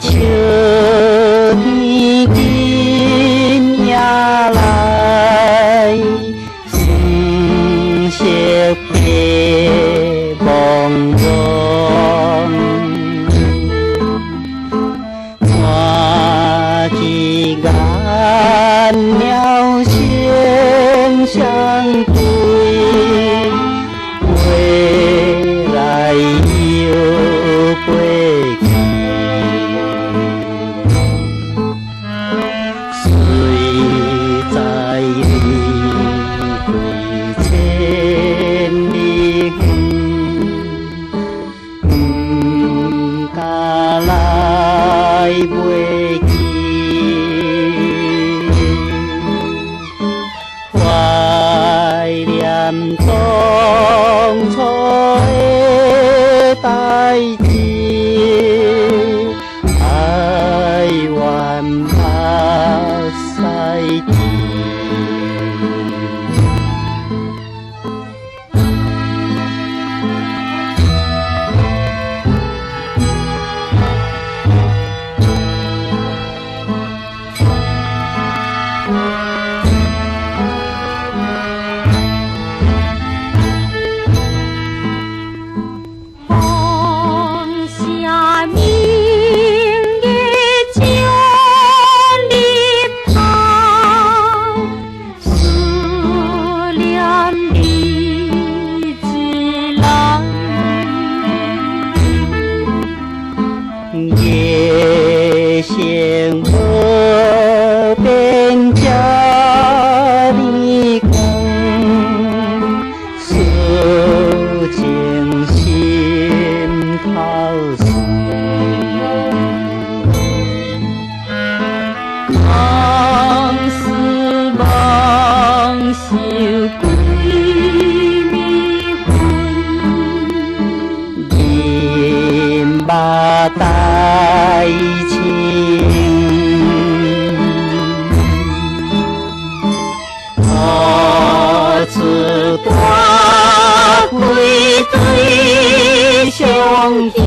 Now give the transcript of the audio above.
秋天今夜来，黄色白茫茫，看一眼鸟声相对，飞来又飞去。谁在离开千里远，不敢来袂记，怀念当初的代志，哀怨目屎滴。放下明月千里旁，思念荔枝郎。夜星河边家里光，思情心头酸。往事梦袖归迷魂，银目带情，何处大开对相见。